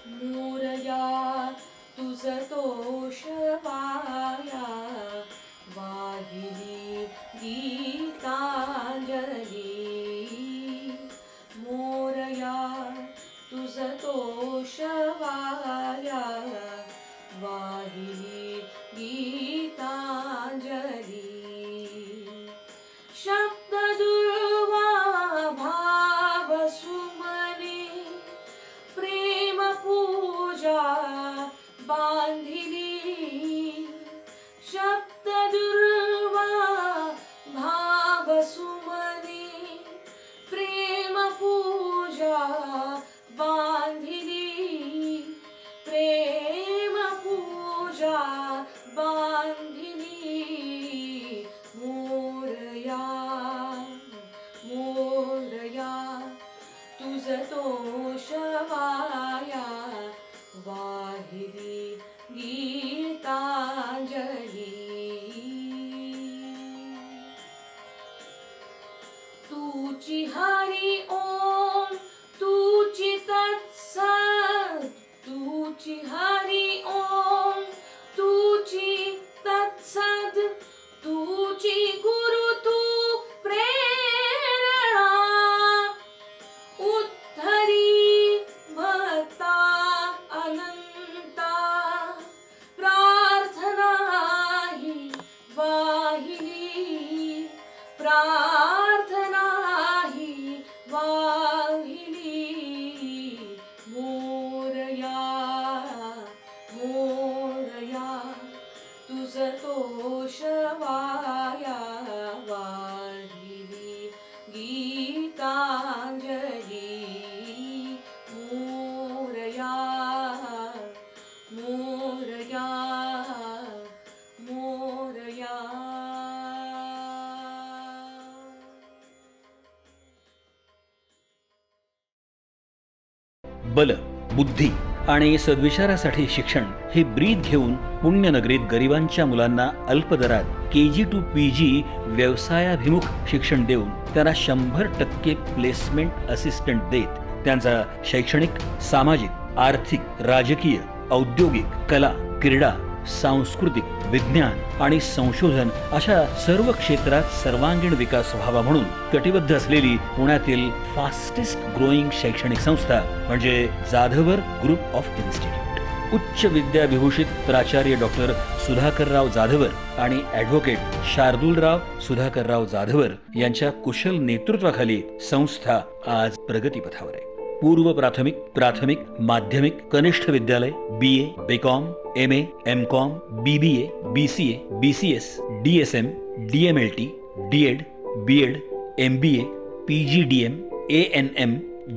मोरया तुझ तोषवाया वाहिली गीतांजली मोरया तुझ तोषवाया वाहिली गीतांजली शब्द दुर्वा भाव सुमने प्रेम पूजा बांधिली शब्द दुर्वा भाव सुमने प्रेम पूजा बांधिली प्रेम पूजा बांधिली मोरया मोरया तुझ तोषवाया वाहिली गीतांजली तुची हरि ओम तुची तत्सत तुची हरि ओम तुची तत्सत तुची गुरु तू प्रेरणा उद्धरी भक्ता अनंता प्रार्थना ही वाहिली प्रार्थना ही वाहिली मोरया मोरया तुझ तोषवाया वाहिली गीतांजली मोरया मोरया मोरया बल, बुद्धी आणि सद्विचारासाठी शिक्षण हे ब्रीद घेऊन पुण्यनगरीत गरिबांच्या मुलांना अल्प दरात KG to PG व्यवसायाभिमुख शिक्षण देऊन त्यांना 100% प्लेसमेंट असिस्टंट देत त्यांचा शैक्षणिक, सामाजिक, आर्थिक, राजकीय, औद्योगिक, कला, क्रीडा, सांस्कृतिक, विज्ञान आणि संशोधन अशा सर्व क्षेत्रात सर्वांगीण विकास व्हावा म्हणून कटिबद्ध असलेली पुण्यातील फास्टेस्ट ग्रोईंग शैक्षणिक संस्था म्हणजे जाधवर ग्रुप ऑफ इन्स्टिट्यूट. उच्च विद्याविभूषित प्राचार्य डॉक्टर सुधाकरराव जाधवर आणि ॲडव्होकेट शार्दूलराव सुधाकरराव जाधवर यांच्या कुशल नेतृत्वाखाली संस्था आज प्रगतीपथावर आहे. पूर्व प्राथमिक, प्राथमिक, माध्यमिक, कनिष्ठ विद्यालय, BA, BCom, MA, MCom, BBA, BCA, BCS, DSM, DMLT, DEd, BEd, MBA, PGDM, ANM,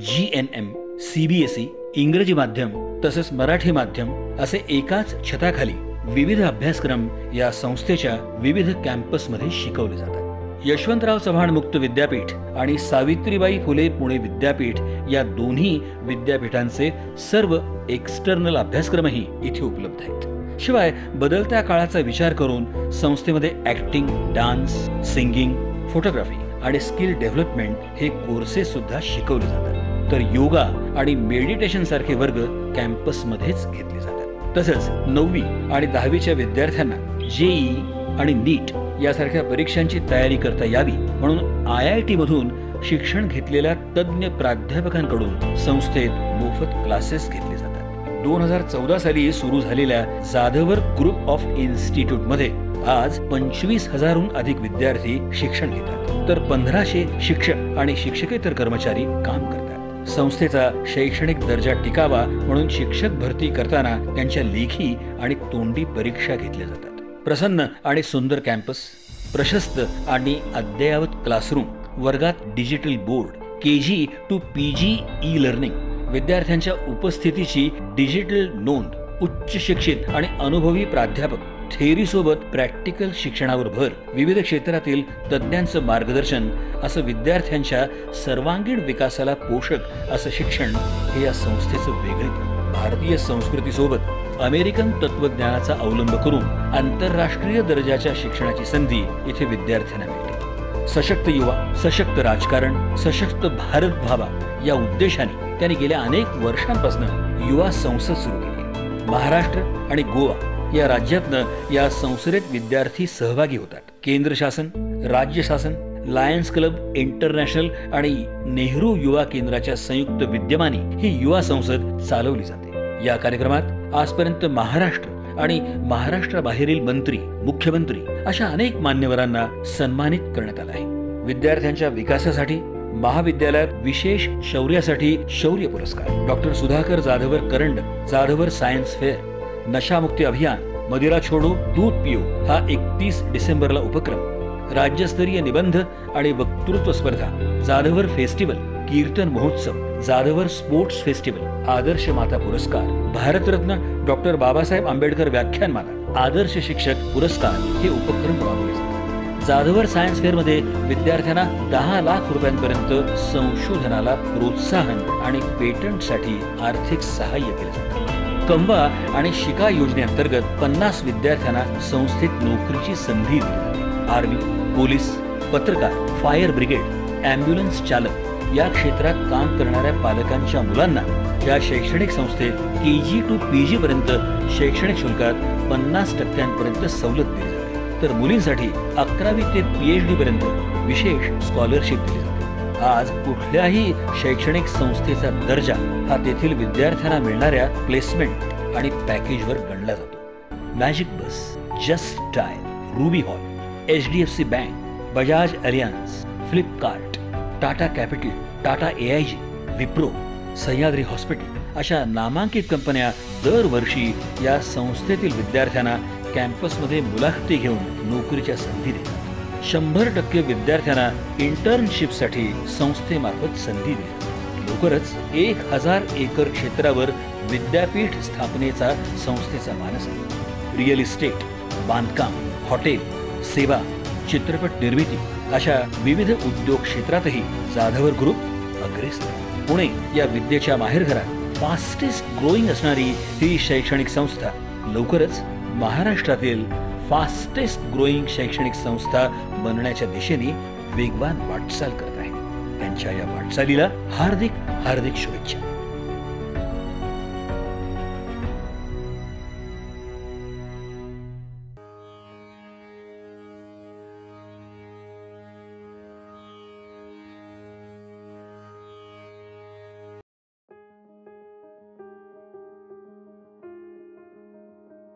GNM, CBSE, इंग्रजी माध्यम तसेच मराठी माध्यम असे एकाच छताखाली विविध अभ्यासक्रम या संस्थेच्या विविध कॅम्पसमध्ये शिकवले जातात. यशवंतराव चव्हाण मुक्त विद्यापीठ आणि सावित्रीबाई फुले पुणे विद्यापीठ या दोन्ही विद्यापीठांचे सर्व एक्सटर्नल अभ्यासक्रमही इथे उपलब्ध आहेत. शिवाय बदलत्या काळाचा विचार करून संस्थेमध्ये ऍक्टिंग, डान्स, सिंगिंग, फोटोग्राफी आणि स्किल डेव्हलपमेंट हे कोर्सेस सुद्धा शिकवले जातात. तर योगा आणि मेडिटेशन सारखे वर्ग कॅम्पसमध्येच घेतले जातात. तसंच 9वी आणि 10वीच्या विद्यार्थ्यांना JEE आणि NEET यासारख्या परीक्षांची तयारी करता यावी म्हणून IIT मधून शिक्षण घेतलेल्या तज्ञ प्राध्यापकांकडून संस्थेत मोफत क्लासेस घेतले जातात. 2014 साली सुरू झालेल्या जाधवर ग्रुप ऑफ इन्स्टिट्यूट मध्ये आज 25,000हून अधिक विद्यार्थी शिक्षण घेतात, तर 1500 शिक्षक आणि शिक्षकेतर कर्मचारी काम करतात. संस्थेचा शैक्षणिक दर्जा टिकावा म्हणून शिक्षक भरती करताना त्यांच्या लेखी आणि तोंडी परीक्षा घेतल्या जातात. प्रसन्न आणि सुंदर कॅम्पस, प्रशस्त आणि अद्ययावत क्लासरूम, वर्गात digital board, KG to PG e-learning, विद्यार्थ्यांच्या उपस्थितीची डिजिटल नोंद, उच्च शिक्षित आणि अनुभवी प्राध्यापक, थेअरी सोबत प्रॅक्टिकल शिक्षणावर भर, विविध क्षेत्रातील तज्ञांचं मार्गदर्शन असं विद्यार्थ्यांच्या सर्वांगीण विकासाला पोषक असं शिक्षण हे या संस्थेचं वेगळेपण. भारतीय संस्कृतीसोबत अमेरिकन तत्वज्ञानाचा अवलंब करून आंतरराष्ट्रीय दर्जाच्या शिक्षणाची संधी इथे विद्यार्थ्यांना मिळते. सशक्त युवा, सशक्त राजकारण, सशक्त भारत व्हावा या उद्देशाने त्यांनी गेल्या अनेक वर्षांपासून युवा संसद सुरू केली. महाराष्ट्र आणि गोवा या राज्यातनं या संसदेत विद्यार्थी सहभागी होतात. केंद्र शासन, राज्य शासन, लायन्स क्लब इंटरनॅशनल आणि नेहरू युवा केंद्राच्या संयुक्त विद्यमाने ही युवा संसद चालवली जाते. या कार्यक्रमात आजपर्यंत महाराष्ट्र आणि महाराष्ट्राबाहेरील मंत्री, मुख्यमंत्री अशा अनेक मान्यवरांना सन्मानित करण्यात आलं आहे. विद्यार्थ्यांच्या विकासासाठी महाविद्यालयात विशेष शौर्यासाठी शौर्य पुरस्कार, डॉक्टर सुधाकर जाधवर करंड जाधवर सायन्स फेअर, नशामुक्ती अभियान, मदिरा छोडो दूध पिओ हा 31 डिसेंबरला उपक्रम, राज्यस्तरीय निबंध आणि वक्तृत्व स्पर्धा, जाधवर फेस्टिवल, कीर्तन महोत्सव, जाधवर स्पोर्ट्स फेस्टिवल, आदर्श माता पुरस्कार, भारतरत्न डॉक्टर बाबासाहेब आंबेडकर व्याख्यानमाला, आदर्श शिक्षक पुरस्कार हे उपक्रम राबवले जातात. जाधवर सायन्स फेअर मध्ये विद्यार्थ्यांना 10 लाख रुपयांपर्यंत संशोधनाला प्रोत्साहन आणि पेटंटसाठी आर्थिक सहाय्य केले जाते. कंवा आणि शिका योजनेअंतर्गत 50 विद्यार्थ्यांना संस्थेत नोकरीची संधी दिली जाते. आर्मी, पोलीस, पत्रकार, फायर ब्रिगेड, ॲम्ब्युलन्स चालक या क्षेत्रात काम करणाऱ्या पालकांच्या मुलांना या शैक्षणिक संस्थेत KG to PG पर्यंत शैक्षणिक शुल्कात 50% सवलत दिली जाते. तर मुलींसाठी 11वी ते PhD पर्यंत विशेष स्कॉलरशिप दिली जाते. आज कुठल्याही शैक्षणिक संस्थेचा दर्जा हा तेथील विद्यार्थ्यांना मिळणाऱ्या प्लेसमेंट आणि पॅकेजवर गणला जातो. Magic Bus, Just Dial, Ruby Hall, HDFC bank, Bajaj Allianz, Flipkart, Tata Capital, Tata AIG, Wipro, Sahyadri hospital अशा नामांकित कंपन्या दरवर्षी या संस्थेतील विद्यार्थ्यांना कॅम्पसमध्ये मुलाखती घेऊन नोकरीच्या संधी देतात. 100% विद्यार्थ्यांना इंटर्नशिपसाठी संस्थेमार्फत संधी देतात. लवकरच 1000 एकर क्षेत्रावर विद्यापीठ स्थापनेचा संस्थेचा मानस आहे. रिअल इस्टेट, बांधकाम, हॉटेल, सेवा, चित्रपट निर्मिती अशा विविध उद्योग क्षेत्रातही जाधवर ग्रुप अग्रेसर. पुणे या विद्येच्या माहेरघरात फास्टेस्ट ग्रोईंग असणारी ही शैक्षणिक संस्था लवकरच महाराष्ट्रातील फास्टेस्ट ग्रोईंग शैक्षणिक संस्था बनण्याच्या दिशेने वेगवान वाटचाल करत आहे. त्यांच्या या वाटचालीला हार्दिक हार्दिक शुभेच्छा.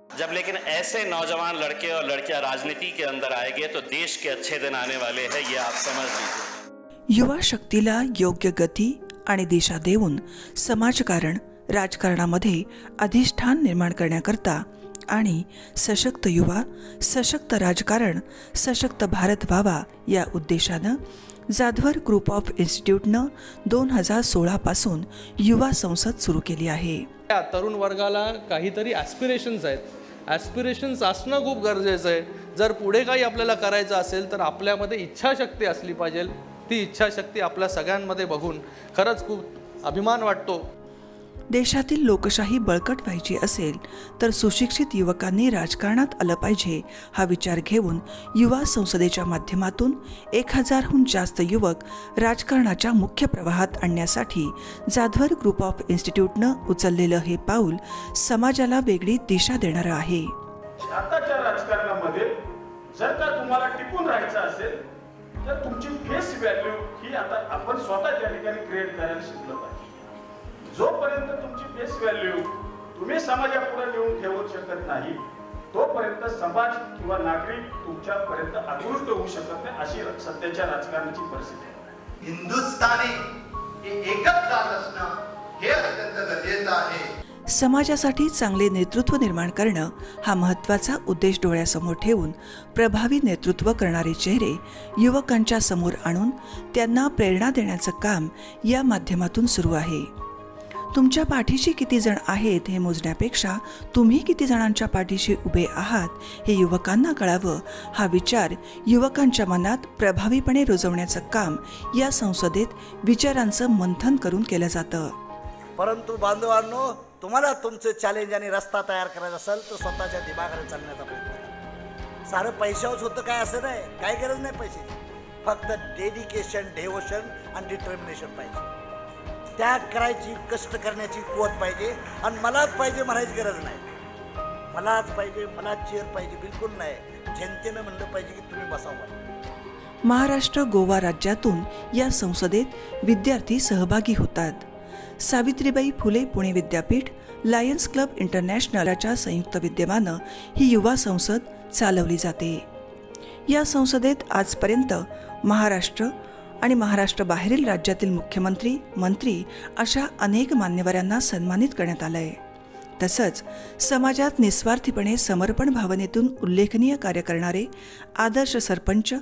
जब लेकिन ऐसे नौजवान लड़के और लड़कियां राजनीति के अंदर आएंगे तो देश के अच्छे दिन आने वाले हैं, ये आप समझ लीजिए. युवा शक्तीला योग्य गती आणि दिशा देऊन समाजकारण, राजकारणामध्ये अधिष्ठान निर्माण करण्याकरता आणि सशक्त युवा, सशक्त राजकारण, सशक्त भारत व्हावा या उद्देशानं जाधवर ग्रुप ऑफ इन्स्टिट्यूटनं 2016 पासून युवा संसद सुरू केली आहे. तरुण वर्गाला काहीतरी ॲस्पिरेशन्स आहेत. ॲस्पिरेशन्स असणं खूप गरजेचं आहे. जर पुढे काही आपल्याला करायचं असेल तर आपल्यामध्ये इच्छाशक्ती असली पाहिजे. ती इच्छाशक्ती आपल्या सगळ्यांमध्ये बघून खरंच खूप अभिमान वाटतो. देशातील लोकशाही बळकट व्हायची असेल तर सुशिक्षित युवकांनी राजकारणात आलं पाहिजे हा विचार घेऊन युवा संसदेच्या माध्यमातून 1000हून जास्त युवक राजकारणाच्या मुख्य प्रवाहात आणण्यासाठी जाधवर ग्रुप ऑफ इन्स्टिट्यूटनं उचललेलं हे पाऊल समाजाला वेगळी दिशा देणारं आहे. आताच्या राजकारणामध्ये जर का तुम्हाला टिकून राहायचं असेल तर तुमची फेस व्हॅल्यू ही आता आपण स्वतः त्या ठिकाणी क्रिएट करायला शिकलं पाहिजे. जोपर्यंत तुमची फेस व्हॅल्यू तुम्ही समाजापुढे नेऊन ठेवू शकत नाही तोपर्यंत समाज किंवा नागरिक तुमच्यापर्यंत आकृष्ट होऊ शकत नाही. अशी सध्याच्या राजकारणाची परिस्थिती आहे. हिंदुस्थानी हे एकच जात असणं हे अत्यंत गरजेचं आहे. समाजासाठी चांगले नेतृत्व निर्माण करणं हा महत्त्वाचा उद्देश डोळ्यासमोर ठेवून प्रभावी नेतृत्व करणारे चेहरे युवकांच्या समोर आणून त्यांना प्रेरणा देण्याचं काम या माध्यमातून सुरू आहे. तुमच्या पाठीशी किती जण आहेत हे मोजण्यापेक्षा तुम्ही किती जणांच्या पाठीशी उभे आहात हे युवकांना कळावं हा विचार युवकांच्या मनात प्रभावीपणे रुजवण्याचं काम या संसदेत विचारांचं मंथन करून केलं जातं. परंतु बांधवांनो, तुम्हाला तुमचे चॅलेंज आणि रस्ता तयार करायचा असेल तर स्वतःच्या दिमागाने चालण्याचा प्रयत्न करा. सारं पैशावर होतं काय असं नाही, काय गरज नाही पैशाची. फक्त डेडिकेशन, डेवोशन आणि डिटर्मिनेशन पाहिजे. त्याग करायची, कष्ट करण्याची कुवत पाहिजे. आणि मलाच पाहिजे म्हणायची गरज नाही. मलाच पाहिजे, मलाच चेअर पाहिजे बिलकुल नाही. जनतेनं म्हणलं पाहिजे की तुम्ही बसावं. महाराष्ट्र गोवा राज्यातून या संसदेत विद्यार्थी सहभागी होतात. सावित्रीबाई फुले पुणे विद्यापीठ, लायन्स क्लब इंटरनॅशनलच्या संयुक्त विद्यमानं ही युवा संसद चालवली जाते. या संसदेत आजपर्यंत महाराष्ट्र आणि महाराष्ट्राबाहेरील राज्यातील मुख्यमंत्री, मंत्री अशा अनेक मान्यवरांना सन्मानित करण्यात आलंय. तसंच समाजात निस्वार्थीपणे समर्पण भावनेतून उल्लेखनीय कार्य करणारे आदर्श सरपंच,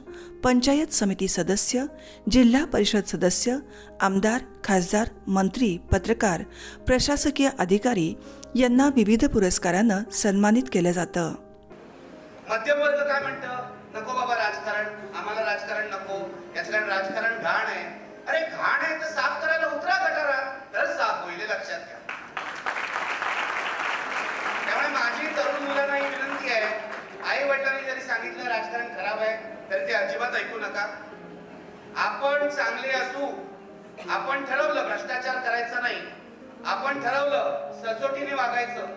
पंचायत समिती सदस्य, जिल्हा परिषद सदस्य, आमदार, खासदार, मंत्री, पत्रकार, प्रशासकीय अधिकारी यांना विविध पुरस्कारानं सन्मानित केलं जातं. मध्यमवर्ग काय म्हणतं, नको बाबा राजकारण, आम्हाला राजकारण नको, याचं राजकारण घाण आहे. अरे घाण आहे तर साफ करायला उतरा गटारात, तर साफ होईल, लक्षात घ्या. त्यामुळे माझी तरुण मुलांना ही विनंती आहे, आई वडिलांनी जरी सांगितलं राजकारण खराब आहे तरी ते अजिबात ऐकू नका. आपण चांगले असू, आपण ठरवलं भ्रष्टाचार करायचा नाही, आपण ठरवलं सचोटीने वागायचं,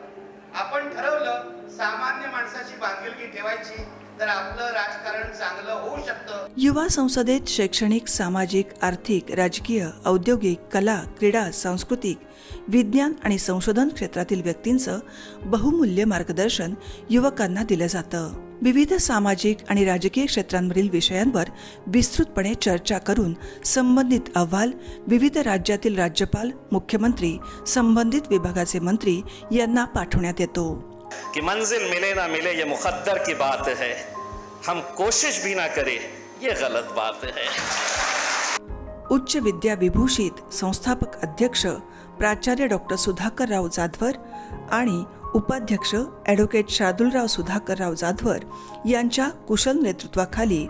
आपण ठरवलं सामान्य माणसाची बांधिलकी ठेवायची, तर आपलं राजकारण चांगलं होऊ शकतं. युवा संसदेत शैक्षणिक, सामाजिक, आर्थिक, राजकीय, औद्योगिक, कला, क्रीडा, सांस्कृतिक, विज्ञान आणि संशोधन क्षेत्रातील व्यक्तींचं बहुमूल्य मार्गदर्शन युवकांना दिलं जातं. विविध सामाजिक आणि राजकीय क्षेत्रांवरील विषयांवर विस्तृतपणे चर्चा करून संबंधित अहवाल विविध राज्यातील राज्यपाल, मुख्यमंत्री, संबंधित विभागाचे मंत्री यांना पाठवण्यात येतो. कि मंजिल मिले ना मिले ये मुकद्दर की बात है, हम कोशिश भी ना करें ये गलत बात है. उच्च विद्या विभूषित संस्थापक अध्यक्ष प्राचार्य डॉक्टर सुधाकरराव जाधवर आणि उपाध्यक्ष ॲडव्होकेट शार्दूलराव सुधाकरराव जाधवर यांच्या कुशल नेतृत्वाखाली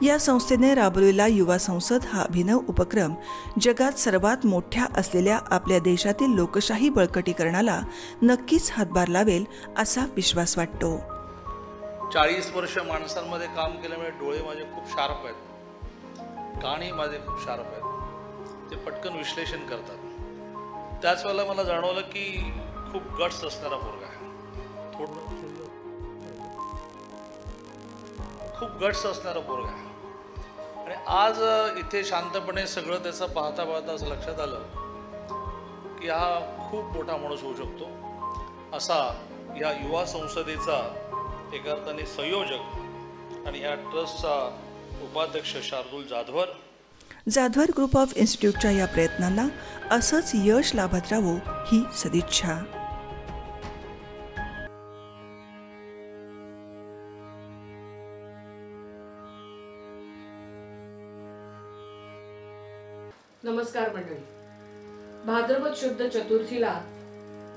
या संस्थेने राबवलेला युवा संसद हा अभिनव उपक्रम जगात सर्वात मोठ्या असलेल्या आपल्या देशातील लोकशाही बळकटीकरणाला नक्कीच हातभार लावेल असा विश्वास वाटतो. 40 वर्ष माणसांमध्ये काम केल्यामुळे डोळे माझे खूप शार्प आहेत, कानही माझे खूप शार्प आहेत, ते पटकन विश्लेषण करतात. त्याच वेळेला मला जाणवलं की खूप गट्स असणारा मुलगा आहे, खूप गट्स असणारा मुलगा आहे. आणि आज इथे शांतपणे सगळं त्याचं पाहता पाहता असं लक्षात आलं की हा खूप मोठा माणूस होऊ शकतो. असा या युवा संसदेचा एका अर्थाने संयोजक आणि या ट्रस्टचा उपाध्यक्ष शार्दूल जाधवर ग्रुप ऑफ इन्स्टिट्यूटच्या या प्रयत्नांना असंच यश लाभत राहो ही सदिच्छा. नमस्कार मंडळी. भाद्रपद शुद्ध चतुर्थीला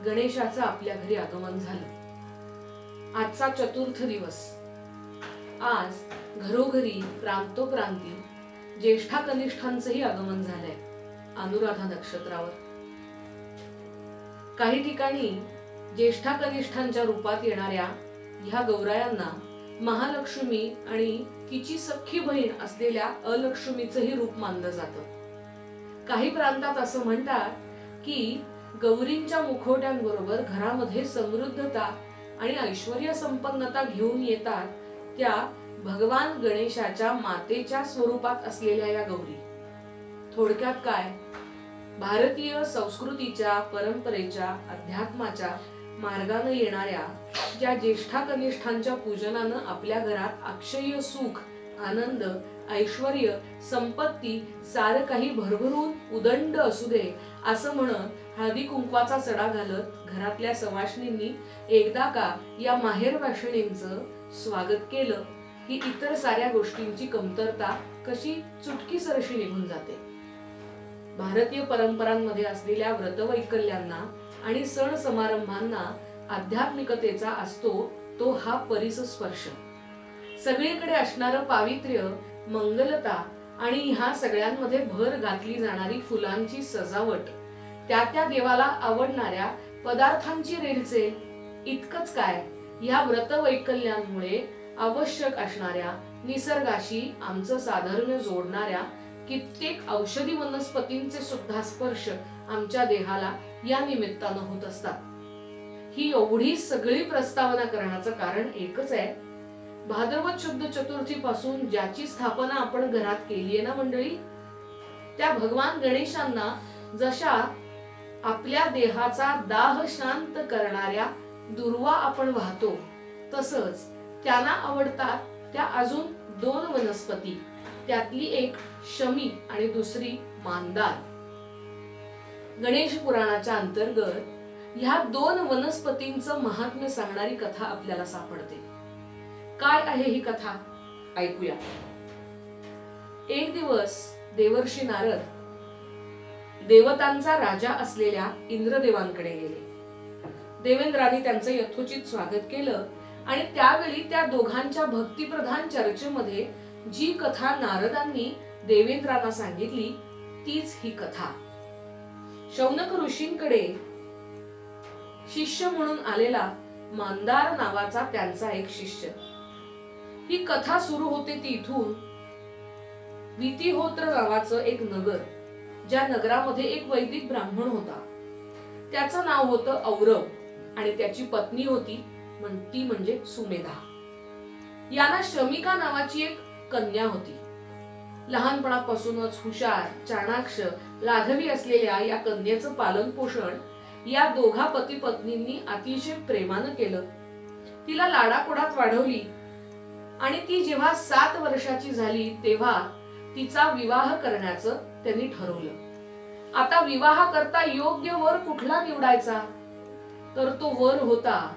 गणेशाचं आपल्या घरी आगमन झालं. आजचा चतुर्थ दिवस. आज घरोघरी, प्रांतोप्रांती ज्येष्ठा कनिष्ठांचंही आगमन झालंय अनुराधा नक्षत्रावर. काही ठिकाणी ज्येष्ठा कनिष्ठांच्या रूपात येणाऱ्या ह्या गौरायांना महालक्ष्मी आणि तिची सख्खी बहीण असलेल्या अलक्ष्मीचंही रूप मानलं जातं. काही प्रांतात असं म्हणतात की गौरींच्या मुखवट्यांबरोबर घरामध्ये समृद्धता आणि ऐश्वर्य संपन्नता घेऊन येतात त्या भगवान गणेशाच्या मातेच्या स्वरूपात असलेल्या या गौरी. थोडक्यात काय, भारतीय संस्कृतीच्या, परंपरेच्या, अध्यात्माच्या मार्गाने येणाऱ्या ज्या ज्येष्ठा कनिष्ठांच्या पूजनानं आपल्या घरात अक्षय सुख, आनंद, ऐश्वर्य, संपत्ती सारं काही भरभरून उदंड असू दे असं म्हणत हळदी कुंकवाचा सडा घालत घरातल्या सवाष्णींनी एकदा का या माहेर वाशिणींचं स्वागत केलं की इतर साऱ्या गोष्टींची कमतरता कशी चुटकीसरशी निघून जाते. भारतीय परंपरांमध्ये असलेल्या व्रतवैकल्यांना आणि सण समारंभांना आध्यात्मिकतेचा असतो तो हा परिसस्पर्श. सगळीकडे असणारं पावित्र्य, मंगलता आणि ह्या सगळ्यांमध्ये भर घातली जाणारी फुलांची सजावट, त्या त्या देवाला आवडणाऱ्या पदार्थांची रेलचेल, इतकंच काय ह्या व्रतवैकल्यांमुळे आवश्यक असणाऱ्या निसर्गाशी आमचं साधर्म्य जोडणाऱ्या कित्येक औषधी वनस्पतींचे सुद्धा स्पर्श आमच्या देहाला या निमित्तानं होत असतात. ही एवढी सगळी प्रस्तावना करण्याचं कारण एकच आहे, भाद्रपद शुद्ध चतुर्थी पासून ज्याची स्थापना आपण घरात केली आहे ना मंडळी, त्या भगवान गणेशांना जशा आपल्या देहाचा दाह शांत करणाऱ्या दुर्वा आपण वाहतो, तसंच त्यांना आवडतात त्या अजून 2 वनस्पती, त्यातली एक शमी आणि दुसरी मांदार. गणेश पुराणाच्या अंतर्गत ह्या 2 वनस्पतींचं महात्म्य सांगणारी कथा आपल्याला सापडते. काय आहे ही कथा ऐकूया. एक दिवस देवर्षी नारद देवतांचा राजा असलेल्या इंद्रदेवांकडे गेले. देवेंद्राने त्यांचं यथोचित स्वागत केलं आणि त्यावेळी त्या दोघांच्या भक्तिप्रधान चर्चेमध्ये जी कथा नारदांनी देवेंद्रांना सांगितली तीच ही कथा. शौनक ऋषींकडे शिष्य म्हणून आलेला मांदार नावाचा त्यांचा एक शिष्य. ही कथा सुरू होते ती इथून. वितिहोत्र नावाचं एक नगर, ज्या नगरामध्ये एक वैदिक ब्राह्मण होता. त्याचं नाव होतं औरव आणि त्याची पत्नी होती ती म्हणजे सुमेधा. यांना शमिका नावाची एक कन्या होती. लहानपणापासूनच हुशार, चाणाक्ष, लाघवी असलेल्या या कन्येचं पालन पोषण या दोघा पती पत्नींनी अतिशय प्रेमानं केलं. तिला लाडाकोडात वाढवली आणि ती जेव्हा 7 वर्षाची झाली तेव्हा तिचा विवाह करण्याचं त्यांनी ठरवलं. आता विवाह करता योग्य वर कुठला निवडायचा, तर तो वर होता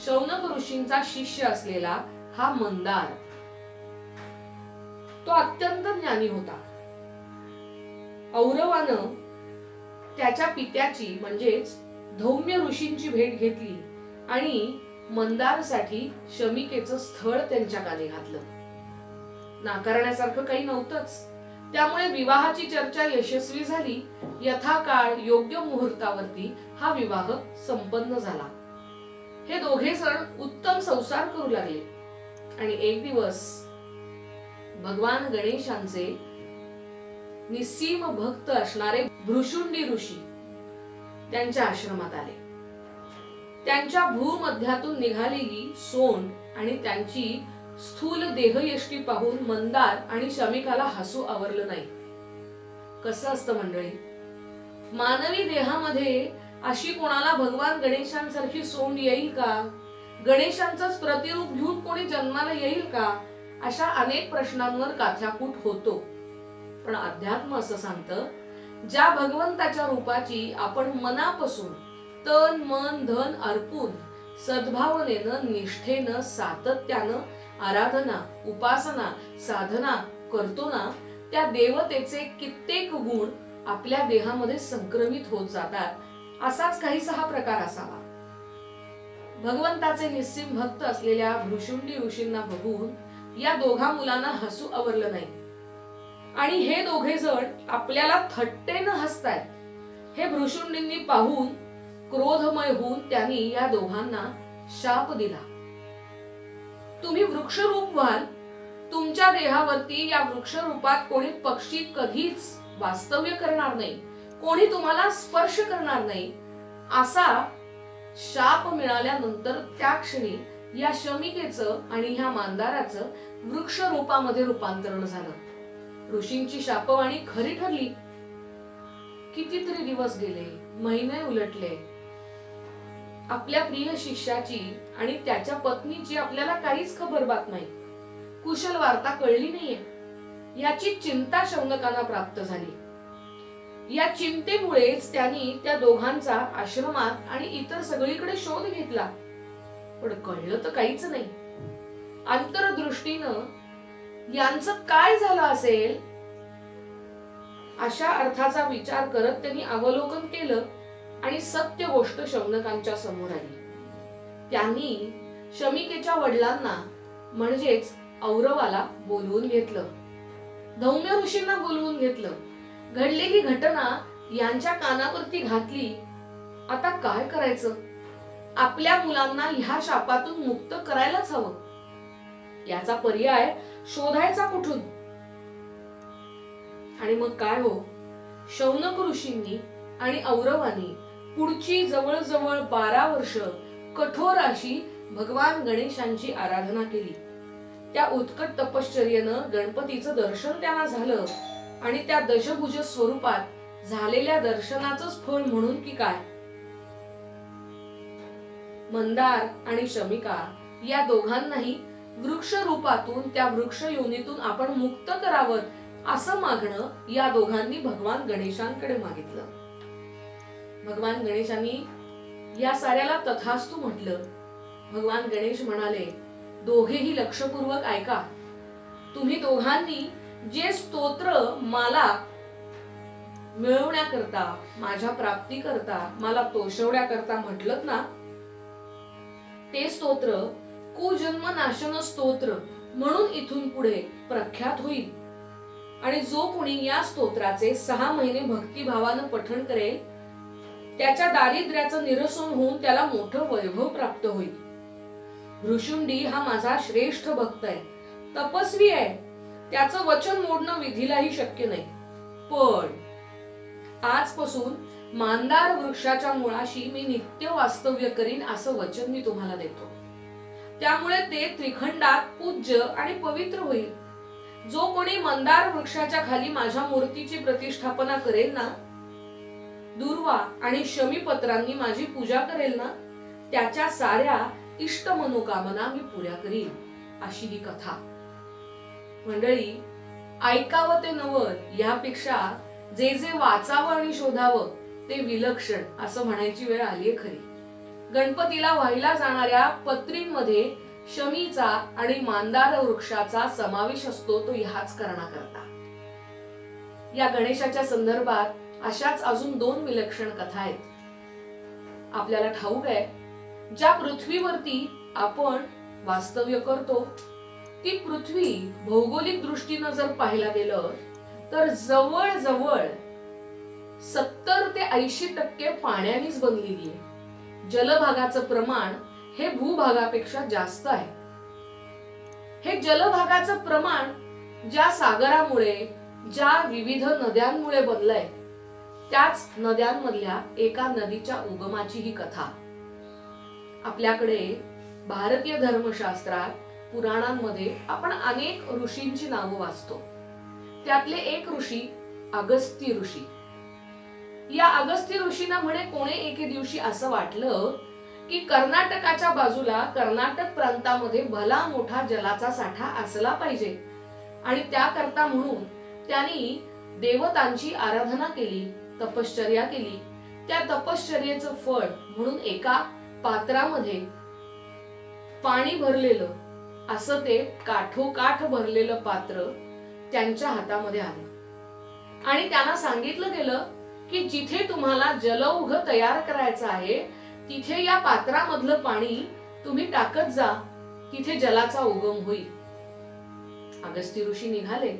शौनक ऋषींचा शिष्य असलेला हा मंदार. तो अत्यंत ज्ञानी होता. औरवानं त्याच्या पित्याची म्हणजेच धौम्य ऋषींची भेट घेतली आणि मंदारसाठी शमिकेचं स्थळ त्यांच्या कानी घातलं. नाकारण्यासारखं काही नव्हतंच. त्यामुळे विवाहाची चर्चा यशस्वी झाली. यथाकाळ योग्य मुहूर्तावरती हा विवाह संपन्न झाला. हे दोघे जण उत्तम संसार करू लागले आणि एक दिवस भगवान गणेशांचे निस्सीम भक्त असणारे भृशुंडी ऋषी त्यांच्या आश्रमात आले. त्यांच्या भूमध्यातून निघालेली सोंड आणि त्यांची स्थूल देहयष्टी पाहून मंदार आणि शमिकाला हसू आवरलं नाही. कसं असतं मंडळी, मानवी देहामध्ये अशी कोणाला भगवान गणेशांसारखी सोंड येईल का? गणेशांचंच प्रतिरूप घेऊन कोणी जन्माला येईल का? अशा अनेक प्रश्नांवर काथ्याकूट होतो. पण अध्यात्म असं सांगतं, ज्या भगवंताच्या रूपाची आपण मनापासून तन मन धन अर्पून सद्भावनेनं, निष्ठेनं, सातत्यानं आराधना, उपासना, साधना करतो ना, त्या देवतेचे कित्येक गुण आपल्या देहामध्ये संक्रमित होत जातात. असाच काहीसा हा प्रकार असावा. भगवंताचे निस्सीम भक्त असलेल्या भृशुंडी ऋषींना बघून या दोघा मुलांना हसू आवरलं नाही आणि हे दोघे जण आपल्याला थट्टेनं हसतायत हे भृशुंडींनी पाहून क्रोधमय होऊन त्यांनी या दोघांना शाप दिला. तुम्ही वृक्षरूप व्हाल, तुमच्या देहावरती या वृक्षरूपात कोणी पक्षी कधीच वास्तव्य करणार नाही, कोणी तुम्हाला स्पर्श करणार नाही, असा शाप मिळाल्यानंतर त्या क्षणी या शमिकेचं आणि ह्या मांदाराचं वृक्ष रूपामध्ये रूपांतरण झालं. ऋषींची शापवाणी खरी ठरली. कितीतरी दिवस गेले, महिने उलटले. आपल्या प्रिय शिष्याची आणि त्याच्या पत्नीची आपल्याला काहीच खबर बात नाही, कुशल वार्ता कळली नाहीये. याची चिंता शौनकांना प्राप्त झाली. या चिंतेमुळेच त्यांनी त्या दोघांचा आश्रमात आणि इतर सगळीकडे शोध घेतला, पण कळलं तर काहीच नाही. अंतरदृष्टीनं यांचं काय झालं असेल अशा अर्थाचा विचार करत त्यांनी अवलोकन केलं आणि सत्य गोष्ट शौनकांच्या समोर आली. त्यांनी शमिकेच्या वडिलांना म्हणजेच औरवाला बोलवून घेतलं, धौम्य ऋषींना बोलवून घेतलं, घडलेली घटना यांच्या कानावरती घातली. आता काय करायचं? आपल्या मुलांना ह्या शापातून मुक्त करायलाच हवं. याचा पर्याय शोधायचा कुठून? आणि मग काय हो, शौनक ऋषींनी आणि औरवानी पुढची जवळजवळ 12 वर्ष कठोर अशी भगवान गणेशांची आराधना केली. त्या उत्कट तपश्चर्येनं गणपतीचं दर्शन त्यांना झालं आणि त्या दशभुज स्वरूपात झालेल्या दर्शनाचंच फळ म्हणून की काय, मंदार आणि शमिका या दोघांनाही वृक्ष रूपातून त्या वृक्ष योनीतून आपण मुक्त करावं असं मागणं या दोघांनी भगवान गणेशांकडे मागितलं. भगवान गणेशांनी या साऱ्याला तथास्तु म्हटलं. भगवान गणेश म्हणाले, दोघेही लक्षपूर्वक ऐका. तुम्ही दोघांनी जे स्तोत्र मला मिळवण्याकरता, माझ्या प्राप्ती करता, मला तोषवण्याकरता म्हटलत ना, ते स्तोत्र कुजन्म नाशन स्तोत्र म्हणून इथून पुढे प्रख्यात होईल. आणि जो कोणी या स्तोत्राचे 6 महिने भक्तिभावानं पठण करेल त्याच्या दारिद्र्याचं निरसन होऊन त्याला मोठं वैभव प्राप्त होईल. भृशुंडी हा माझा श्रेष्ठ भक्त आहे, तपस्वी आहे, त्याचं वचन मोडणं विधीलाही शक्य नाही. पण आजपासून मांदार वृक्षाच्या मुळाशी मी नित्य वास्तव्य करीन असं वचन मी तुम्हाला देतो. त्यामुळे ते त्रिखंडात पूज्य आणि पवित्र होईल. जो कोणी मंदार वृक्षाच्या खाली माझ्या मूर्तीची प्रतिष्ठापना करेल ना, दुर्वा आणि शमीपत्रांनी माझी पूजा करेल ना, त्याच्या साऱ्या इष्ट मनोकामना मी पुऱ्या करीन. अशी ही कथा. मंडळी, ऐकावं ते नवल यापेक्षा जे जे वाचावं आणि शोधावं ते विलक्षण असं म्हणायची वेळ आलीये खरी. गणपतीला वाहिला जाणाऱ्या पत्रींमध्ये शमीचा आणि मांदार वृक्षाचा समावेश असतो, तो ह्याच कारणाकरता. या गणेशाच्या संदर्भात अशाच अजून 2 विलक्षण कथा आहेत. आपल्याला ठाऊक आहे, ज्या पृथ्वीवरती आपण वास्तव्य करतो ती पृथ्वी भौगोलिक दृष्टीनं जर पाहायला गेलं तर जवळजवळ 70 ते 80% पाण्यानेच बनलेली आहे. जलभागाचं प्रमाण हे भूभागापेक्षा जास्त आहे. हे जलभागाचं प्रमाण ज्या सागरामुळे, ज्या विविध नद्यांमुळे बनलंय, त्याच नद्यांमधल्या एका नदीच्या उगमाची ही कथा. आपल्याकडे भारतीय धर्मशास्त्रात, पुराणांमध्ये आपण अनेक ऋषींची नावं वाचतो. त्यातले एक ऋषी अगस्त्य ऋषी. या अगस्त्य ऋषींना म्हणे कोणे एके दिवशी असं वाटलं की कर्नाटकाच्या बाजूला कर्नाटक प्रांतामध्ये भला मोठा जलाचा साठा असला पाहिजे आणि त्याकरता म्हणून त्यांनी देवतांची आराधना केली, तपश्चर्या केली. त्या तपश्चर्येचं फळ म्हणून एका पात्रामध्ये पाणी भरलेलं असं ते काठोकाठ भरलेलं पात्र त्यांच्या हातामध्ये आलं आणि त्यांना सांगितलं गेलं की जिथे तुम्हाला जलौघ तयार करायचं आहे तिथे या पात्रामधलं पाणी तुम्ही टाकत जा, तिथे जलाचा उगम होईल. अगस्त्य ऋषी निघाले.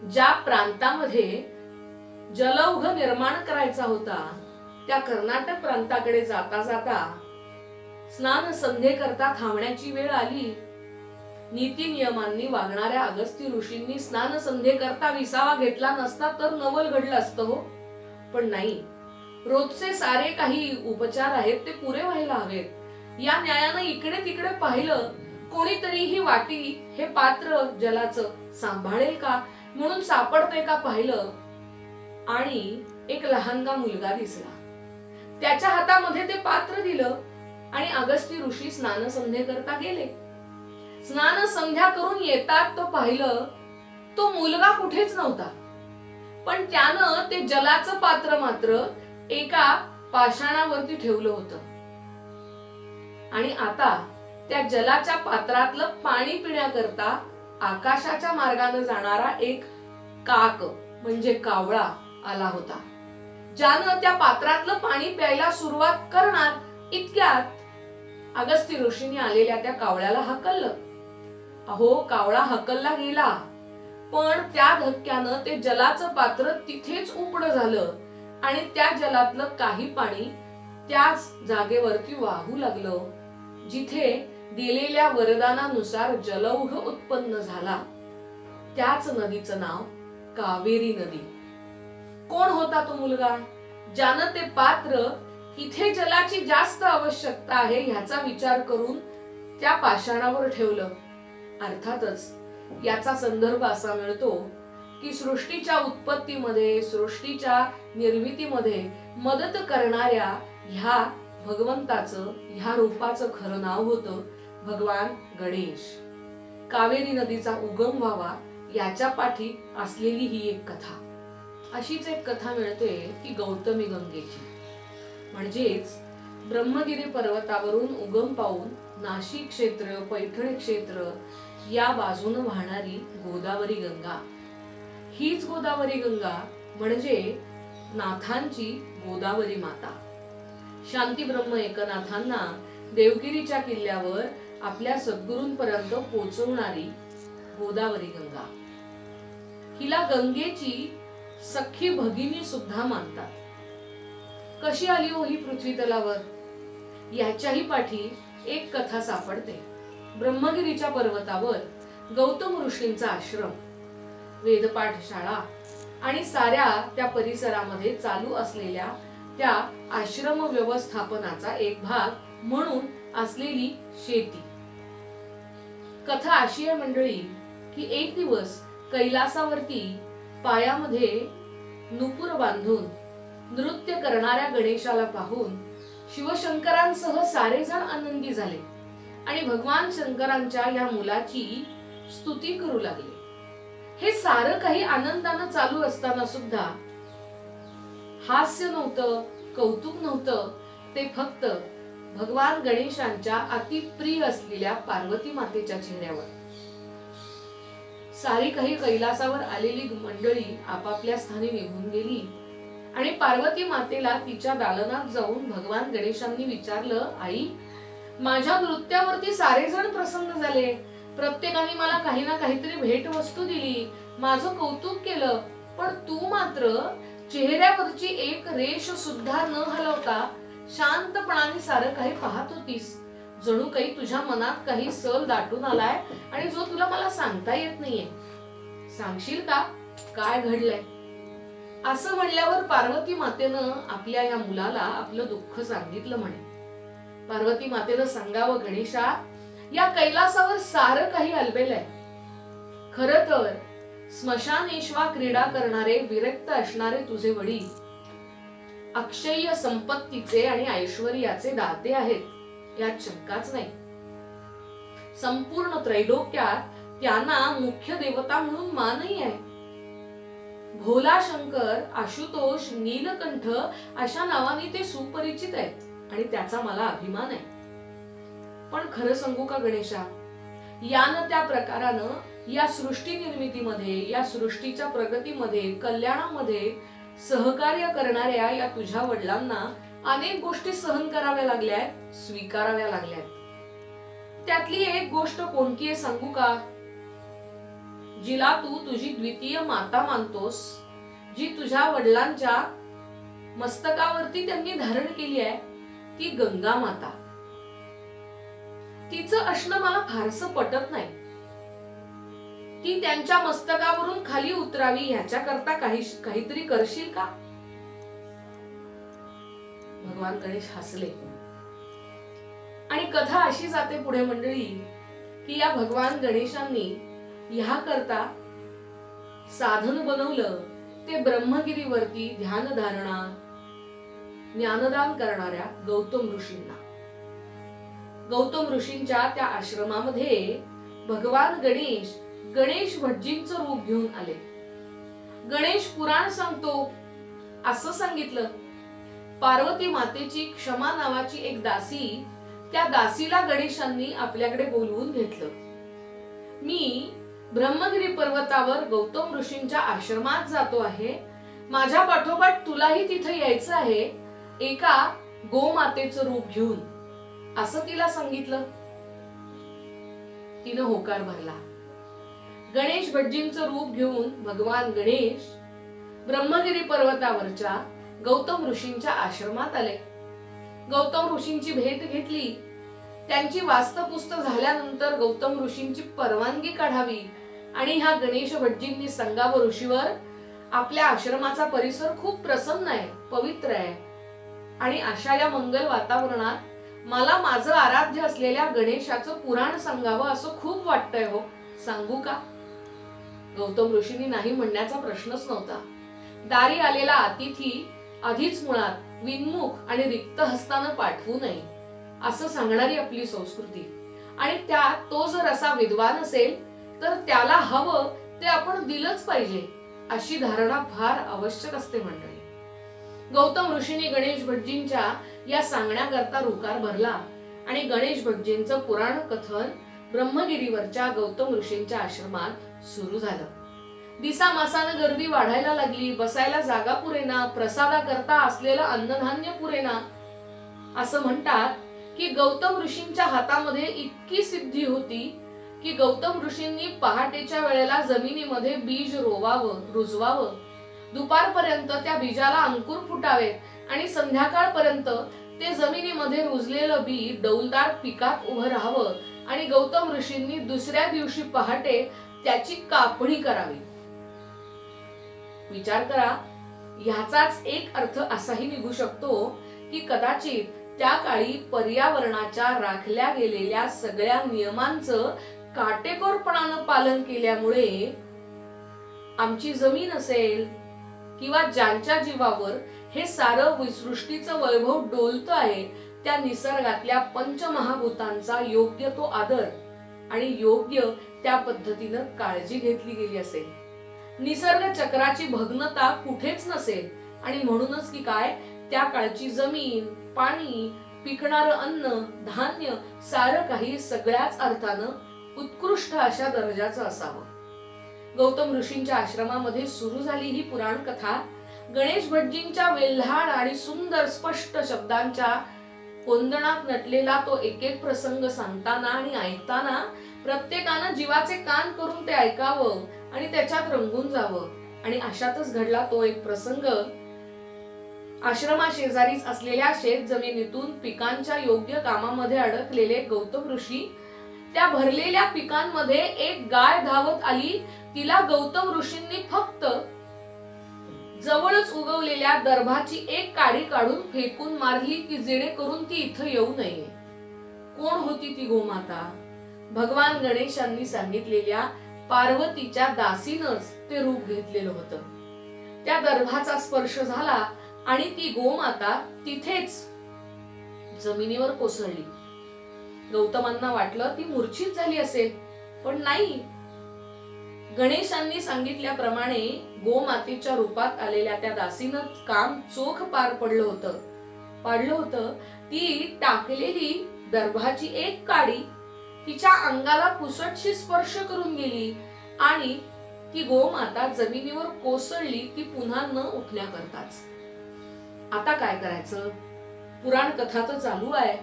ज्या प्रांतामध्ये जलौघ निर्माण करायचा होता त्या कर्नाटक प्रांताकडे जाता जाता स्नान संध्येकरता थांबण्याची वेळ आली. नीती नियमांनी वागणाऱ्या अगस्त्य ऋषींनी स्नान संध्येकरता विसावा घेतला नसता तर नवल घडलं असतं हो. पण नाही, रोजचे सारे काही उपचार आहेत ते पुरे व्हायला हवेत. या न्यायानं इकडे तिकडे पाहिलं, कोणीतरी ही वाटी, हे पात्र जलाचं सांभाळेल का म्हणून सापडते का पाहिलं आणि एक लहानगा मुलगा दिसला. त्याच्या हातामध्ये ते पात्र दिलं आणि अगस्त्य ऋषी स्नान संध्या करता गेले. स्नान संध्या करून येतात तो पाहिलं, तो मुलगा कुठेच नव्हता, पण त्यानं ते जलाचं पात्र मात्र एका पाषाणावरती ठेवलं होतं. आणि आता त्या जलाच्या पात्रातलं पाणी पिण्याकरता आकाशाच्या मार्गाने जाणारा एक काक म्हणजे कावळा आला होता, ज्यानं त्या पात्रातलं पाणी प्यायला सुरुवात करणार इतक्यात अगस्त्य ऋषींनी आलेल्या त्या कावळ्याला हकललं. अहो, कावळा हकलला गेला, पण त्या धक्क्यानं ते जलाचं पात्र तिथेच उपडं झालं आणि त्या जलातलं काही पाणी त्याच जागेवरती वाहू लागलं जिथे दिलेल्या वरदानानुसार जलौघ उत्पन्न झाला. त्याच नदीचं नाव कावेरी नदी. कोण होता तो मुलगा ज्यानं ते पात्र इथे जलाची जास्त आवश्यकता आहे ह्याचा विचार करून त्या पाषाणावर ठेवलं. अर्थातच याचा संदर्भ असा मिळतो की सृष्टीच्या उत्पत्तीमध्ये, सृष्टीच्या निर्मितीमध्ये मदत करणाऱ्या ह्या भगवंताचं, ह्या रूपाचं खरं नाव होतं भगवान गणेश. कावेरी नदीचा उगम व्हावा याच्या पाठी असलेली ही एक कथा. अशीच एक कथा मिळते की गौतमी गंगेची. म्हणजेच ब्रह्मगिरी पर्वतावरून उगम पावून नाशिक क्षेत्र, पैठण क्षेत्र या बाजूने वाहणारी गोदावरी गंगा. हीच गोदावरी गंगा म्हणजे नाथांची गोदावरी माता. शांती ब्रह्म एकनाथांना देवगिरीच्या किल्ल्यावर आपल्या सद्गुरूंपर्यंत पोहोचवणारी गोदावरी गंगा. हिला गंगेची सख्खी भगिनी सुद्धा मानतात. कशी आली हो ही पृथ्वी तलावर? याच्याही पाठी एक कथा सापडते. ब्रह्मगिरीच्या पर्वतावर गौतम ऋषींचा आश्रम, वेदपाठ शाळा आणि साऱ्या त्या परिसरामध्ये चालू असलेल्या त्या आश्रम व्यवस्थापनाचा एक भाग म्हणून असलेली शेती. कथा अशी आहे मंडळी की एक दिवस कैलासावरती पायामध्ये नुपूर बांधून नृत्य करणाऱ्या गणेशाला पाहून शिवशंकरांसह सारे जण आनंदी झाले आणि भगवान शंकरांच्या या मुलाची स्तुती करू लागले. हे सारं काही आनंदानं चालू असताना सुद्धा हास्य नव्हतं, कौतुक नव्हतं. ते फक्त भगवान गणेशांच्या अतिप्रिय असलेल्या पार्वती मातेच्या चेहऱ्यावर. सारी काही कैलासावर आलेली मंडळी आपापल्या स्थानी निघून गेली आणि पार्वती मातेला तिच्या दालनात जाऊन भगवान गणेशांनी विचारलं, आई, माझ्या नृत्यावरती सारे जण प्रसन्न झाले, प्रत्येकाने मला काही ना काहीतरी भेट वस्तू दिली, माझं कौतुक केलं, पण तू मात्र चेहऱ्यावरची एक रेष सुद्धा न हलवता शांतपणाने सारं काही पाहत होतीस. जणू काही तुझ्या मनात काही सल दाटून आलाय आणि जो तुला मला सांगता येत नाहीये. सांगशील का काय घडलंय? असं म्हणल्यावर पार्वती मातेनं आपल्या या मुलाला आपलं दुःख सांगितलं. म्हणे पार्वती मातेनं सांगावं, गणेशा, या कैलासावर सारं काही अलबेलंय. खरं तर स्मशानेश्वा क्रीडा करणारे विरक्त असणारे तुझे वडील अक्षय्य संपत्तीचे आणि ऐश्वर्याचे दाते आहेत, यात शंकाच नाही. संपूर्ण त्रैलोक्यात त्यांना मुख्य देवता म्हणून मानही आहे. भोला शंकर, आशुतोष, नीलकंठ अशा नावाने ते सुपरिचित आहेत आणि त्याचा मला अभिमान आहे. पण खरं सांगू का गणेशा, यानं त्या प्रकारानं या सृष्टी निर्मितीमध्ये, या सृष्टीच्या प्रगतीमध्ये, कल्याणामध्ये सहकार्य करणाऱ्या या तुझ्या वडिलांना अनेक गोष्टी सहन कराव्या लागल्यात, स्वीकाराव्या लागल्यात. त्यातली एक गोष्ट कोणती आहे सांगू का? जिला तू तुझी द्वितीय माता मानतोस, जी तुझ्या वडिलांच्या मस्तकावरती त्यांनी धारण केली आहे, ती गंगा माता. तिचं असणं मला फारसं पटत नाही. ती त्यांच्या मस्तकावरून खाली उतरावी ह्याच्याकरता काहीतरी करशील का? भगवान गणेश हसले आणि कथा अशी जाते पुढे मंडळी की या भगवान गणेशांनी ह्या करता साधन बनवलं ते ब्रह्मगिरीवरती ध्यानधारणा, ज्ञानदान करणाऱ्या गौतम ऋषींना. गौतम ऋषींच्या त्या आश्रमामध्ये भगवान गणेश गणेश भटजींचं रूप घेऊन आले. गणेश पुराण सांगतो असं सांगितलं. पार्वती मातेची क्षमा नावाची एक दासी, त्या दासीला गणेशांनी आपल्याकडे बोलवून घेतलं. मी ब्रह्मगिरी पर्वतावर गौतम ऋषींच्या आश्रमात जातो आहे, माझ्या पाठोपाठ तुलाही तिथे यायचं आहे, एका गोमातेचं रूप घेऊन, असं तिला सांगितलं. तिनं होकार भरला. गणेश भटजींचं रूप घेऊन भगवान गणेश ब्रह्मगिरी पर्वतावरच्या गौतम ऋषींच्या आश्रमात आले. गौतम ऋषींची भेट घेतली. त्यांची वास्तपुस्त झाल्यानंतर गौतम ऋषींची परवानगी काढावी आणि ह्या गणेश भटजींनी सांगावं ऋषीवर, आपल्या आश्रमाचा परिसर खूप प्रसन्न आहे, पवित्र आहे आणि अशा या मंगल वातावरणात मला माझं आराध्य असलेल्या गणेशाचं पुराण सांगावं असं खूप वाटतंय हो. सांगू का? गौतम ऋषींनी नाही म्हणण्याचा प्रश्नच नव्हता. दारी आलेला अतिथी आधीच मुळात विनमुख आणि रिक्त हस्तानं पाठवू नये असं सांगणारी आपली संस्कृती. आणि त्यात तो जर असा विद्वान असेल तर त्याला हवं ते आपण दिलंच पाहिजे अशी धारणा फार आवश्यक असते मंडळी. गौतम ऋषींनी गणेश भटजींच्या या सांगण्याकरता रुकार भरला आणि गणेश भटजींचं पुराण कथन ब्रह्मगिरीवरच्या गौतम ऋषींच्या आश्रमात सुरू झालं. दिसामासानं गर्दी वाढायला लागली. बसायला जागा पुरेना, प्रसादा करता असलेलं अन्नधान्य पुरेना. असं म्हणतात की गौतम ऋषींच्या हातामध्ये इतकी सिद्धी होती की गौतम ऋषींनी पहाटेच्या वेळेला जमिनीमध्ये बीज रोवावं, रुजवावं. दुपारपर्यंत त्या बीजाला अंकुर फुटावेत आणि संध्याकाळपर्यंत ते जमिनीमध्ये रुजलेलं बी डौलदार पिकात उभं राहावं आणि गौतम ऋषींनी दुसऱ्या दिवशी पहाटे त्याची कापणी करावी. विचार करा, ह्याचाच एक अर्थ असाही निघू शकतो की कदाचित त्या काळी पर्यावरणाच्या राखल्या गेलेल्या सगळ्या नियमांचं काटेकोरपणानं पालन केल्यामुळे आमची जमीन असेल किंवा ज्यांच्या जीवावर हे सारं सृष्टीचं वैभव डोलतं आहे त्या निसर्गातल्या पंचमहाभूतांचा योग्य तो आदर आणि योग्य त्या पद्धतीनं काळजी घेतली गेली असेल. निसर्ग चक्राची भग्नता कुठेच नसेल आणि म्हणूनच की काय त्या काळची जमीन, पाणी, पिकणारं अन्न, धान्य सारं काही सगळ्याच अर्थानं उत्कृष्ट अशा दर्जाचं असावं. गौतम ऋषींच्या आश्रमामध्ये सुरू झाली ही पुराण कथा गणेश भटजींच्या वेल्हाड आणि सुंदर स्पष्ट शब्दांच्या कोंदणात नटलेला तो एक एक प्रसंग सांगताना आणि ऐकताना प्रत्येकानं जीवाचे कान करून ते ऐकावं आणि त्याच्यात रंगून जावं. आणि अशातच घडला तो एक प्रसंग. आश्रमा शेजारीच असलेल्या शेत जमिनीतून पिकांच्या योग्य कामामध्ये अडकलेले गौतम ऋषी त्या भरलेल्या पिकांमध्ये एक गाय धावत आली. तिला गौतम ऋषींनी फक्त जवळच उगवलेल्या दर्भाची एक काडी काढून फेकून मारली की जेणेकरून ती इथं येऊ नये. कोण होती ती गोमाता? भगवान गणेशांनी सांगितलेल्या पार्वतीच्या दासीनच ते रूप घेतलेलं होतं. त्या दर्भाचा स्पर्श झाला आणि ती गोमाता तिथेच जमिनीवर कोसळली. गौतमांना वाटलं ती मूर्छित झाली असेल, पण नाही. गणेशांनी सांगितल्याप्रमाणे गोमातेच्या रूपात आलेल्या त्या दासीनं काम चोख पार पाडलं होतं. ती टाकलेली दर्भाची एक काडी तिच्या अंगाला पुसटशी स्पर्श करून गेली आणि ती गोमाता जमिनीवर कोसळली ती पुन्हा न उठण्याकरताच. आता काय करायचं? पुराण कथा तर चालू आहे,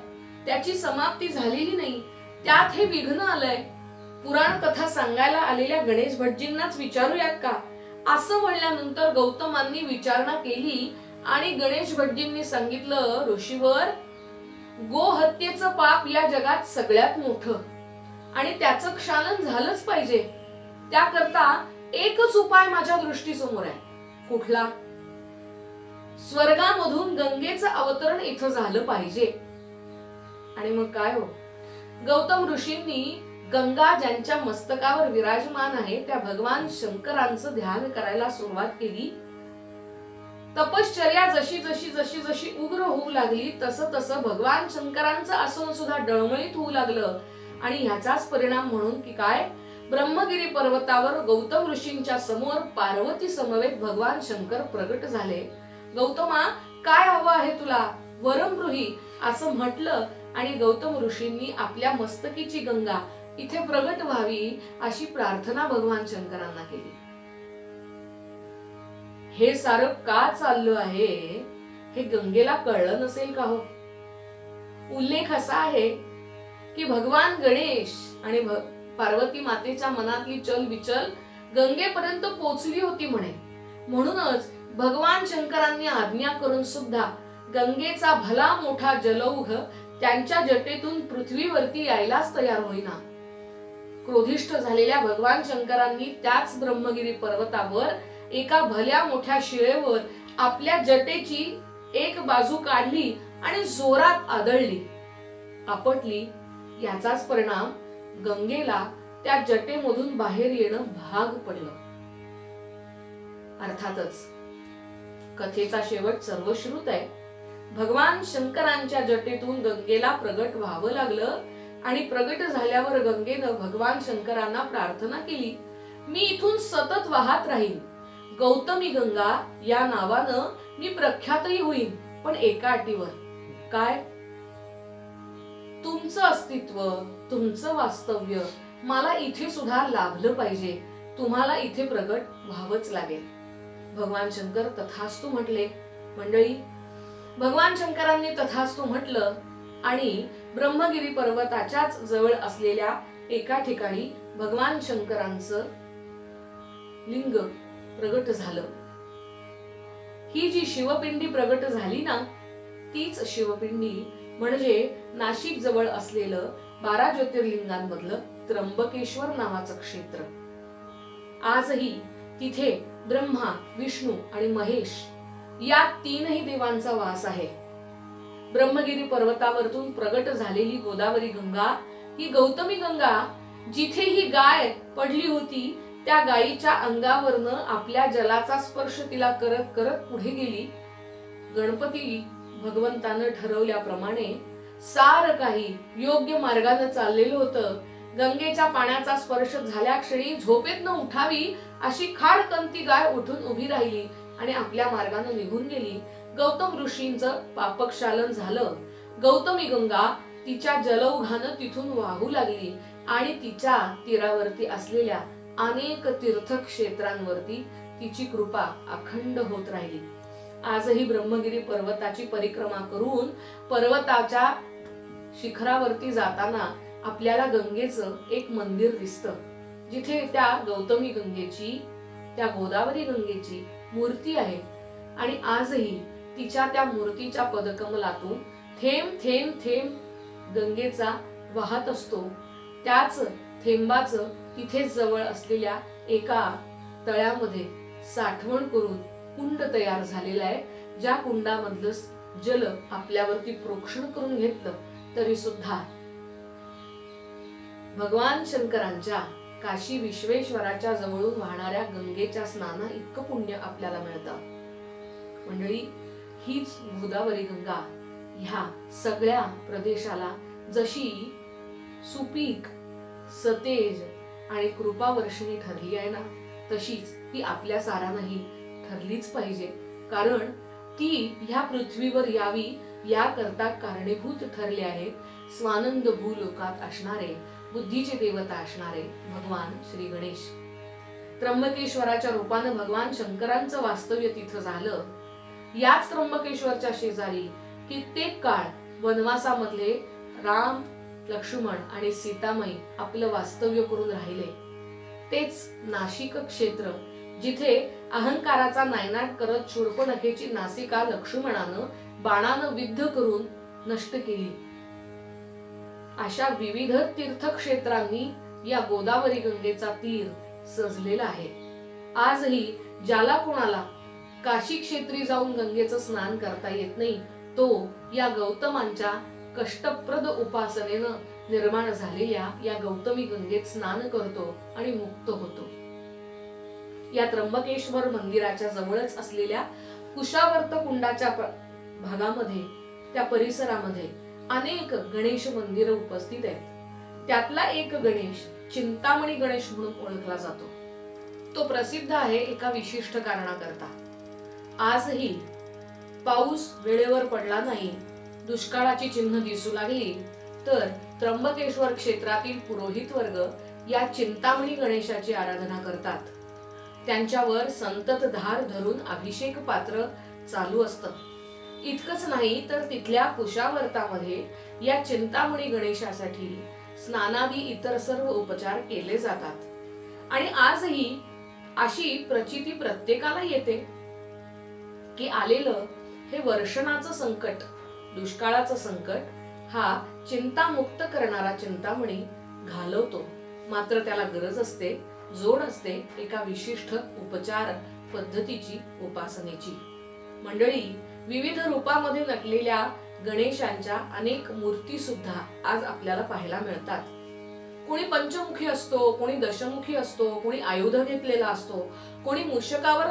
त्याची समाप्ती झालेली नाही, त्यात हे विघ्न आलंय. पुराण कथा सांगायला आलेल्या गणेश भटजींनाच विचारूयात का? असं म्हणल्यानंतर गौतमांनी विचारणा केली आणि गणेश भटजींनी सांगितलं, ऋषीवर, गो हत्येचं पाप या जगात सगळ्यात मोठं आणि त्याचं क्षालन झालंच पाहिजे. त्याकरता एकच उपाय माझ्या दृष्टीसमोर आहे. कुठला? स्वर्गामधून गंगेचं अवतरण इथं झालं पाहिजे. आणि मग काय हो? गौतम ऋषींनी गंगा ज्यांच्या मस्तकावर विराजमान आहे त्या भगवान शंकरांचं ध्यान करायला सुरुवात केली. तपश्चर्या जशी जशी जशी जशी उग्र होऊ लागली तसं तसं भगवान शंकरांचं आसन सुद्धा डळमळीत होऊ लागलं. आणि ह्याचाच परिणाम म्हणून की काय, ब्रह्मगिरी पर्वतावर गौतम ऋषींच्या समोर पार्वती समवेत भगवान शंकर प्रगट झाले. गौतमा, काय हवं आहे तुला? वरम गृही असं म्हटलं आणि गौतम ऋषींनी आपल्या मस्तकीची गंगा इथे प्रगट व्हावी अशी प्रार्थना भगवान शंकरांना केली. हे सारं का चाललं आहे हे गंगेला कळलं नसेल का हो? उल्लेख असा आहे की भगवान गणेश आणि पार्वती मातेच्या मनातली चलबिचल गंगेपर्यंत पोचली होती म्हणे. म्हणूनच भगवान शंकरांनी आज्ञा करून सुद्धा गंगेचा भला मोठा जलौघ त्यांच्या जटेतून पृथ्वीवरती यायलाच तयार होईना. क्रोधिष्ठ झालेल्या भगवान शंकरांनी त्याच ब्रह्मगिरी पर्वतावर एका भल्या मोठ्या शिळेवर आपल्या जटेची एक बाजू काढली आणि जोरात आदळली, आपटली. याचाच परिणाम गंगेला त्या जटेमधून बाहेर येणं भाग पडलं. अर्थातच कथेचा शेवट सर्वश्रुत आहे. भगवान शंकरांच्या जटेतून गंगेला प्रगट व्हावं लागलं आणि प्रगट झाल्यावर गंगेनं भगवान शंकरांना प्रार्थना केली, मी इथून सतत वाहत राहीन. गौतमी गंगा या नावानं मी प्रख्यातही होईन, पण एका अटीवर. काय? तुमचं अस्तित्व, तुमचं वास्तव्य मला इथे सुद्धा लाभलं पाहिजे. तुम्हाला इथे प्रगट व्हावंच लागेल. भगवान शंकर तथास्तु म्हटले. मंडळी, भगवान शंकरांनी तथास्तु म्हटलं आणि ब्रह्मगिरी पर्वताच्याच जवळ असलेल्या एका ठिकाणी भगवान शंकरांचं लिंग प्रगट झालं. ही जी शिवपिंडी प्रगट झाली ना, तीच शिवपिंडी म्हणजे नाशिक जवळ असलेलं 12 ज्योतिर्लिंगांमधलं त्र्यंबकेश्वर नावाचं क्षेत्र. आजही तिथे ब्रह्मा, विष्णू आणि महेश या 3ही देवांचा वास आहे. ब्रह्मगिरी पर्वतावरतून प्रगट झालेली गोदावरी गंगा ही गौतमी गंगा जिथे ही गाय पडली होती त्या गायीच्या अंगावरनं आपल्या जलाचा स्पर्श तिला करत करत पुढे गेली. गणपती भगवंतानं ठरवल्याप्रमाणे सार काही योग्य मार्गाने चाललेलं होतं. गंगेच्या पाण्याचा स्पर्श झाल्या क्षणी झोपेतनं उठावी अशी खाडकंती गाय उठून उभी राहिली आणि आपल्या मार्गाने निघून गेली. गौतम ऋषींचं पापक्षालन झालं. गौतमी गंगा तिच्या जलौघानं तिथून वाहू लागली आणि तिच्या तीरावरती असलेल्या अनेक तीर्थक्षेत्रांवरती तिची कृपा अखंड होत राहिली. आजही ब्रह्मगिरी पर्वताची परिक्रमा करून पर्वताच्या शिखरावरती जाताना आपल्याला गंगेचं एक मंदिर दिसतं, जिथे त्या गौतमी गंगेची, त्या गोदावरी गंगेची मूर्ती आहे. आणि आजही तिच्या त्या मूर्तीच्या पदकमलातून थेंब थेंब थेंब गंगेचा वाहत असतो. त्याच थेंबाचं तिथे जवळ असलेल्या एका तळ्यामध्ये साठवण करून कुंड तयार झालेला आहे. ज्या कुंडामधलं जल आपल्यावरती प्रोक्षण करून घेतलं तरी सुद्धा भगवान शंकरांच्या काशी विश्वेश्वराच्या जवळून वाहणाऱ्या गंगेच्या स्नाना इतकं पुण्य आपल्याला मिळतं. मंडळी, हीच गोदावरी गंगा ह्या सगळ्या प्रदेशाला जशी सुपीक, सतेज आणि कृपावर्षिणी ठरली आहे ना, तशीच ती आपल्या सारांनाही ठरलीच पाहिजे. कारण ती ह्या पृथ्वीवर यावी याकरता कारणीभूत ठरले आहेत स्वानंद भूलोकात असणारे, बुद्धीचे देवता असणारे भगवान श्री गणेश. त्र्यंबकेश्वराच्या रूपानं भगवान शंकरांचं वास्तव्य तिथं झालं. याच त्र्यंबकेश्वरच्या शेजारी कित्येक काळ वनवासामधले राम, लक्ष्मण आणि सीतामाई आपलं वास्तव्य करून राहिले. तेच नाशिक क्षेत्र, जिथे अहंकाराचा नायनाट करत शूर्पणखेची नासिका लक्ष्मणानं बाणानं विद्ध करून नष्ट केली. अशा विविध तीर्थक्षेत्रांनी या गोदावरी गंगेचा तीर सजलेला आहे. आजही ज्याला कोणाला काशी क्षेत्री जाऊन गंगेचं स्नान करता येत नाही, तो या गौतमांच्या कष्टप्रद उपासनेनं निर्माण झालेल्या या गौतमी गंगेत स्नान करतो आणि मुक्त होतो. या त्र्यंबकेश्वर मंदिराच्या जवळच असलेल्या कुशावर्त कुंडाच्या भागामध्ये, त्या परिसरामध्ये अनेक गणेश मंदिर उपस्थित आहेत. त्यातला एक गणेश चिंतामणी गणेश म्हणून ओळखला जातो. तो प्रसिद्ध आहे एका विशिष्ट कारणाकरता. आजही पाऊस वेळेवर पडला नाही, दुष्काळाची चिन्ह दिसू लागली, तर त्र्यंबकेश्वर क्षेत्रातील पुरोहित वर्ग या चिंतामणी गणेशाची आराधना करतात. त्यांच्यावर संततधार धरून अभिषेक पात्र चालू असतं. इतकंच नाही तर तिथल्या कुशावर्तामध्ये या चिंतामणी गणेशासाठी स्नानादी इतर सर्व उपचार केले जातात. आणि आजही अशी प्रचिती प्रत्येकाला येते की आलेलं हे वर्षणाचं संकट, दुष्काळाचं संकट हा चिंतामुक्त करणारा चिंतामणी घालवतो. मात्र त्याला गरज असते, जोड असते एका विशिष्ट उपचार पद्धतीची उपासनेची. मंडळी, विविध रूपामध्ये नटलेल्या गणेशांच्या अनेक मूर्ती सुद्धा आज आपल्याला पाहायला मिळतात. कोणी पंचमुखी असतो, कोणी दशमुखी असतो, कोणी आयुध घेतलेला असतो, कोणी मूषकावर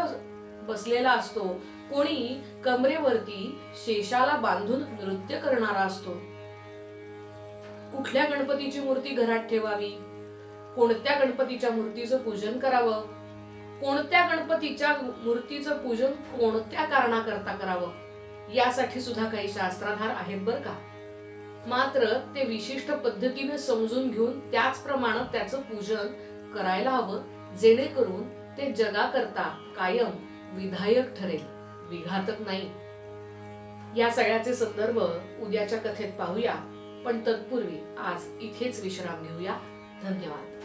बसलेला असतो, कोणी कमरेवरती शेषाला बांधून नृत्य करणारा असतो. कुठल्या गणपतीची मूर्ती घरात ठेवावी, कोणत्या गणपतीच्या मूर्तीचं पूजन करावं, कोणत्या गणपतीच्या मूर्तीचं पूजन कोणत्या कारणाकरता करावं, यासाठी सुद्धा काही शास्त्राधार आहेत बरं का. मात्र ते विशिष्ट पद्धतीने समजून घेऊन त्याचप्रमाणे त्याचं पूजन करायला हवं, जेणेकरून ते जगाकरता कायम विधायक ठरेल, विघातक नाही. या सगळ्याचे संदर्भ उद्याच्या कथेत पाहूया, पण तत्पूर्वी आज इथेच विश्राम घेऊया. धन्यवाद.